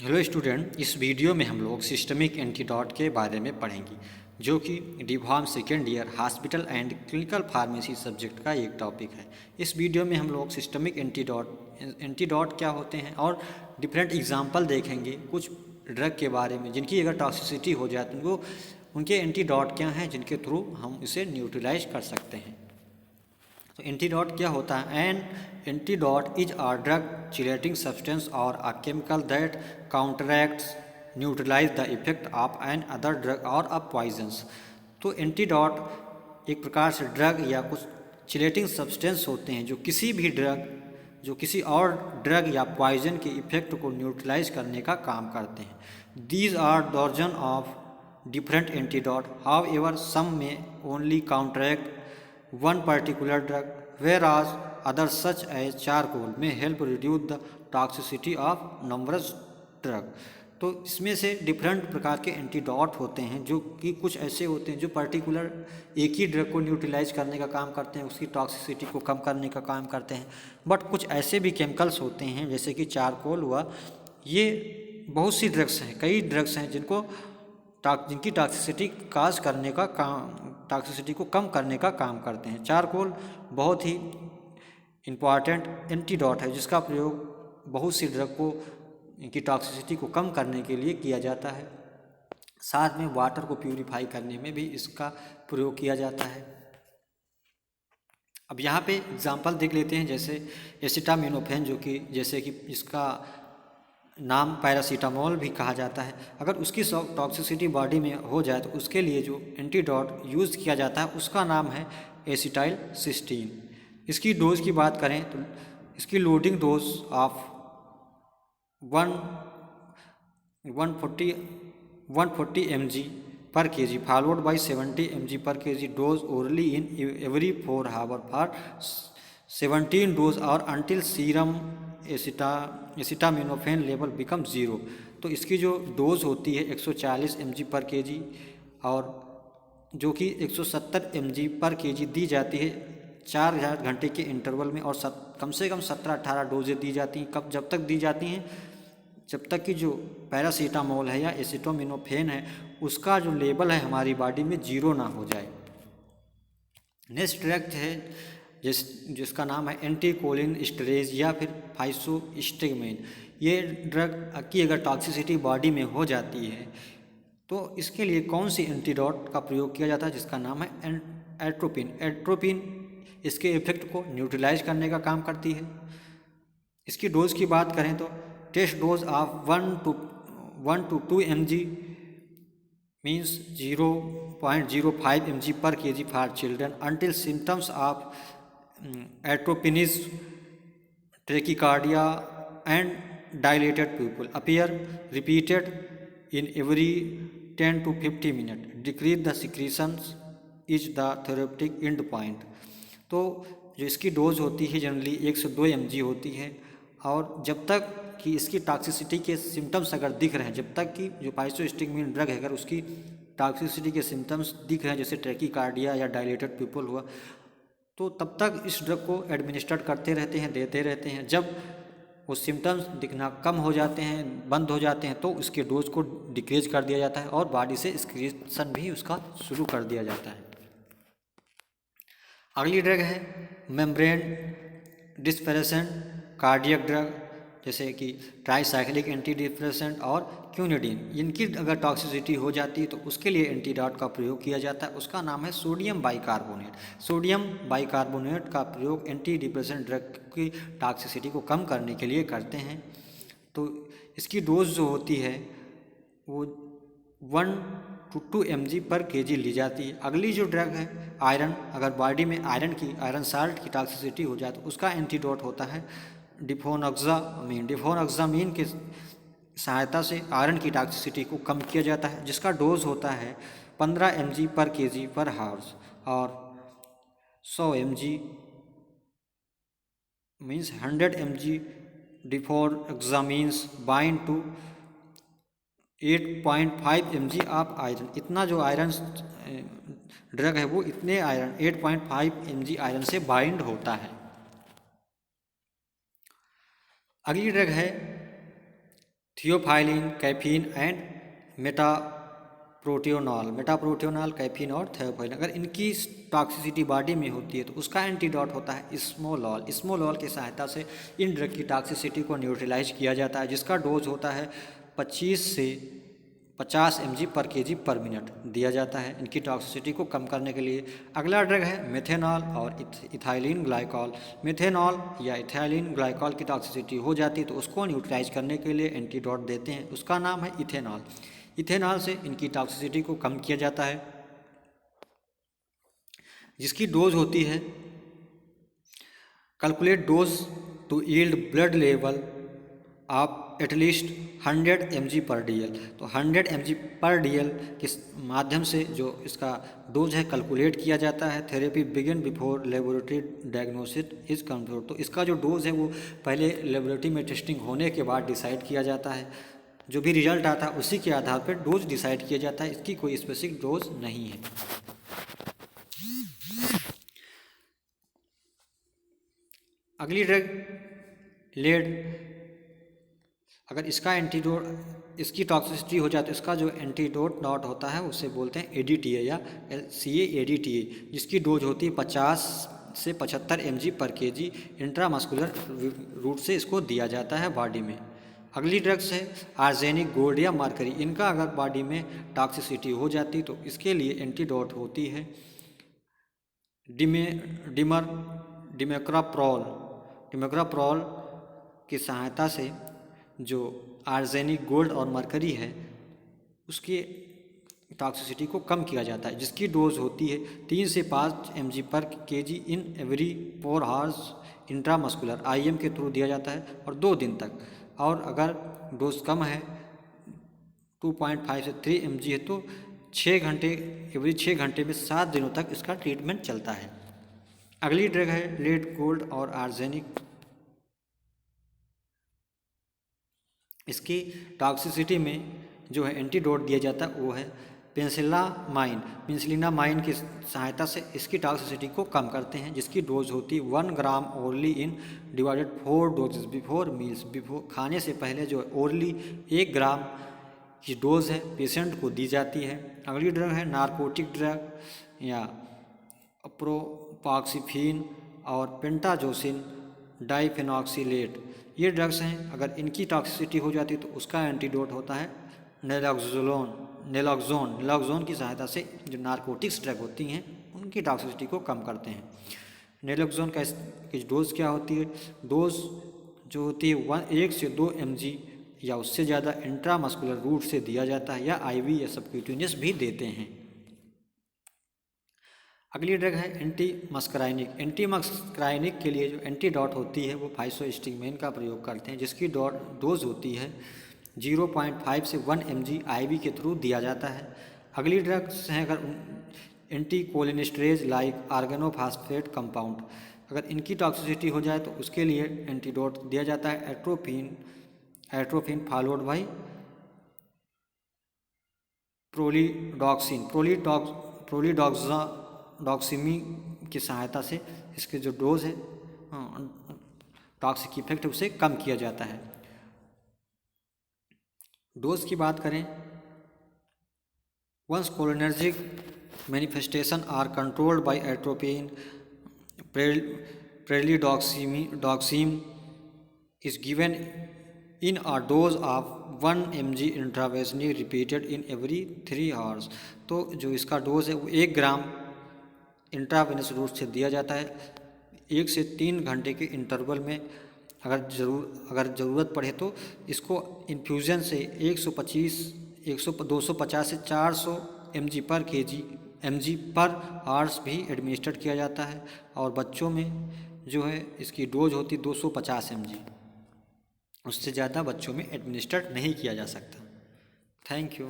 Hello student, इस video में हम लोग सिस्टमिक एंटीडोट के बारे में पढ़ेंगे जो कि deform second year hospital and clinical pharmacy subject का एक टॉपिक है। इस वीडियो में हम लोग सिस्टमिक एंटीडोट क्या होते हैं और डिफरेंट एग्जांपल देखेंगे कुछ ड्रग के बारे में जिनकी अगर टॉक्सिसिटी हो जाए तो उनके एंटीडोट क्या हैं जिनके थ्रू हम इसे न्यूट्रलाइज कर सकते हैं। तो एंटीडोट क्या होता है? An antidote is a drug chelating substance और a chemical that counteracts neutralize the effect of an other drug और अ पॉइजन्स। तो एंटीडोट एक प्रकार से ड्रग या कुछ चिलेटिंग सब्सटेंस होते हैं जो किसी और ड्रग या पॉइजन के इफेक्ट को न्यूट्रलाइज करने का काम करते हैं। These are dozen of different antidote. However, some may only counteract one particular drug, whereas others such as charcoal may help reduce the toxicity of numerous drug. तो इसमें से डिफरेंट प्रकार के एंटीडोट होते हैं जो कि कुछ ऐसे होते हैं जो पर्टिकुलर एक ही ड्रग को न्यूट्रलाइज करने का काम करते हैं, उसकी टॉक्सिसिटी को कम करने का काम करते हैं। बट कुछ ऐसे भी केमिकल्स होते हैं जैसे कि चारकोल हुआ, ये बहुत सी ड्रग्स हैं, कई ड्रग्स हैं जिनकी टॉक्सिसिटी को कम करने का काम करते हैं। चारकोल बहुत ही इम्पॉर्टेंट एंटीडोट है जिसका प्रयोग बहुत सी ड्रग को इनकी टॉक्सिसिटी को कम करने के लिए किया जाता है। साथ में वाटर को प्यूरिफाई करने में भी इसका प्रयोग किया जाता है। अब यहाँ पे एग्जांपल देख लेते हैं, जैसे एसिटामिनोफेन जो कि जैसे कि इसका नाम पैरासीटामोल भी कहा जाता है। अगर उसकी टॉक्सिसिटी बॉडी में हो जाए तो उसके लिए जो एंटीडोट यूज़ किया जाता है उसका नाम है एसिटाइल सिस्टीन। इसकी डोज की बात करें तो इसकी loading dose of 140 mg per kg followed by 70 mg per kg dose orally in every 4 hours for 17 dose or until serum acetaminophen level become 0। तो इसकी जो डोज होती है 140 mg पर केजी और जो कि 170 mg पर केजी दी जाती है 4 घंटे के इंटरवल में, और कम से कम 17-18 डोजें दी जाती हैं। कब जब तक दी जाती हैं? जब तक कि जो पैरासीटामोल है या एसिटामिनोफेन है उसका जो लेवल है हमारी बॉडी में 0 ना हो जाए। नेक्स्ट ड्रग है जिसका नाम है एंटीकोलिन स्टेरेज या फिर फाइसोस्टिगमेन। ये ड्रग की अगर टॉक्सिसिटी बॉडी में हो जाती है तो इसके लिए कौन सी एंटीडोट का प्रयोग किया जाता है जिसका नाम है एट्रोपिन इसके इफेक्ट को न्यूट्रलाइज करने का काम करती है। इसकी डोज की बात करें तो test dose of 1 to 2 mg means 0.05 mg per kg for children until symptoms of atropine, tachycardia and dilated pupil appear repeated in every 10 to 50 minutes. Decrease the secretions is the therapeutic end point. तो जो इसकी dose होती है generally 1 से 2 mg होती है, और जब तक कि इसकी टॉक्सिसिटी के सिम्टम्स अगर दिख रहे हैं, जब तक कि जो फाइसोस्टिगमेन ड्रग है अगर उसकी टॉक्सिसिटी के सिम्टम्स दिख रहे हैं जैसे ट्रैकीकार्डिया या डायलेटेड पीपल हुआ, तो तब तक इस ड्रग को एडमिनिस्टर करते रहते हैं, देते रहते हैं। जब वो सिम्टम्स दिखना कम हो जाते हैं, बंद हो जाते हैं, तो उसके डोज को डिक्रीज कर दिया जाता है और बॉडी से एक्सक्रीशन भी उसका शुरू कर दिया जाता है। अगली ड्रग है मेम्ब्रेन डिस्पेरेसेंट कार्डियक ड्रग जैसे कि ट्राईसाइक्लिक एंटी डिप्रेसेंट और क्यूनिडीन। इनकी अगर टॉक्सिसिटी हो जाती है तो उसके लिए एंटीडोट का प्रयोग किया जाता है, उसका नाम है सोडियम बाइकार्बोनेट। सोडियम बाइकार्बोनेट का प्रयोग एंटी डिप्रेसेंट ड्रग की टॉक्सिसिटी को कम करने के लिए करते हैं। तो इसकी डोज जो होती है वो 1 to 2 mg पर kg ली जाती है। अगली जो ड्रग है आयरन, अगर बॉडी में आयरन साल्ट की टॉक्सिसिटी हो जाए तो उसका एंटीडोट होता है डिफोनक्सामीन। डिफोनक्सामीन की सहायता से आयरन की टॉक्सिसिटी को कम किया जाता है, जिसका डोज होता है 15 mg पर kg पर हावर्स और 100 mg means 100 mg deferoxamine bind to 8.5 mg of iron. इतना जो आयरन ड्रग है वो इतने आयरन 8.5 mg आयरन से बाइंड होता है। अगली ड्रग है theophylline, caffeine and metaproterenol, caffeine और थियोफाइलिन। अगर इनकी टॉक्सिसिटी बॉडी में होती है तो उसका एंटीडोट होता है स्मोलॉल। स्मोलॉल की सहायता से इन ड्रग की टॉक्सिसिटी को न्यूट्रलाइज किया जाता है, जिसका डोज होता है 25 से 50 mg पर kg पर मिनट दिया जाता है इनकी टॉक्सिसिटी को कम करने के लिए। अगला ड्रग है मेथेनॉल और इथाइलिन ग्लाइकॉल। मेथेनॉल या इथाइलिन ग्लाइकॉल की टॉक्सिसिटी हो जाती है तो उसको न्यूट्रलाइज करने के लिए एंटीडोट देते हैं, उसका नाम है इथेनॉल। इथेनॉल से इनकी टॉक्सिसिटी को कम किया जाता है, जिसकी डोज होती है calculate dose to yield blood level आप एटलीस्ट 100 mg पर DL। तो 100 mg पर DL के माध्यम से जो इसका डोज है कैलकुलेट किया जाता है। Therapy begin before laboratory diagnosis is confirm. तो इसका जो डोज है वो पहले लेबोरेटरी में टेस्टिंग होने के बाद डिसाइड किया जाता है। जो भी रिजल्ट आता है उसी के आधार पर डोज डिसाइड किया जाता है, इसकी कोई स्पेसिफिक डोज नहीं है। अगली ड्रग लेड। अगर इसका एंटीडोट, इसकी टॉक्सिसिटी हो जाए तो इसका जो एंटीडोट नॉट होता है उसे बोलते हैं ADTA या CA-ADTA, जिसकी डोज होती है 50 से 75 mg पर kg इंट्रामस्कुलर रूट से इसको दिया जाता है बॉडी में। अगली ड्रग्स है आर्सेनिक, गोल्ड या मरकरी। इनका अगर बॉडी में टॉक्सिसिटी हो जाती तो इसके लिए एंटीडोट होती है डिमेक्राप्रोल की सहायता से जो आर्सेनिक, गोल्ड और मरकरी है उसकी टॉक्सिसिटी को कम किया जाता है, जिसकी डोज होती है 3 से 5 mg पर kg in every 4 hours intramuscular IM के थ्रू दिया जाता है और 2 दिन तक। और अगर डोज कम है 2.5 से 3 mg है तो 6 घंटे, एवरी 6 घंटे में 7 दिनों तक इसका ट्रीटमेंट चलता है। अगली ड्रग है लेड, गोल्ड और आर्सेनिक। इसकी टॉक्सिसिटी में जो है एंटीडोट दिया जाता है वो है पेंसिलिनामाइन की सहायता से इसकी टॉक्सिसिटी को कम करते हैं, जिसकी डोज होती है 1 gram orally in divided 4 doses before meals. खाने से पहले जो ओरली 1 ग्राम की डोज है पेशेंट को दी जाती है। अगली ड्रग है नारकोटिक ड्रग या प्रोपाक्सीफीन और पेंटाजोसिन डाइफेनॉक्सिलेट। ये ड्रग्स हैं, अगर इनकी टॉक्सिसिटी हो जाती है तो उसका एंटीडोट होता है नेलोक्सोन की सहायता से जो नारकोटिक्स ड्रग होती हैं उनकी टॉक्सिसिटी को कम करते हैं। नेलोक्सोन की डोज क्या होती है? डोज जो होती है 1 से 2 mg या उससे ज़्यादा इंट्रामस्कुलर रूट से दिया जाता है या IV या सबक्यूटेनियस भी देते हैं। अगली ड्रग है एंटीमस्कराइनिक। एंटीमस्कराइनिक के लिए जो एंटीडोट होती है वो फाइसोस्टिगमेन का प्रयोग करते हैं, जिसकी डोज होती है 0.5 से 1 mg IV के थ्रू दिया जाता है। अगली ड्रग्स हैं अगर एंटीकोलिनेस्टरेज लाइक ऑर्गेनोफॉस्फेट कंपाउंड। अगर इनकी टॉक्सिसिटी हो जाए तो उसके लिए एंटीडोट दिया जाता है एट्रोफिन फॉलोड बाई प्रोलीडॉक्सिमी की सहायता से इसके जो डोज है टॉक्सिक इफेक्ट उसे कम किया जाता है। डोज की बात करें, once cholinergic manifestation are controlled by atropine pralidoxime is given in a dose of 1 mg intravenously repeated in every 3 hours। तो जो इसका डोज है वो 1 ग्राम इंट्रावेनस रूट से दिया जाता है 1 से 3 घंटे के इंटरवल में। अगर ज़रूरत पड़े तो इसको इन्फ्यूज़न से 250 से 400 mg पर आवर्स भी एडमिनिस्टर किया जाता है। और बच्चों में जो है इसकी डोज होती 250 mg, उससे ज़्यादा बच्चों में एडमिनिस्टर नहीं किया जा सकता। Thank you.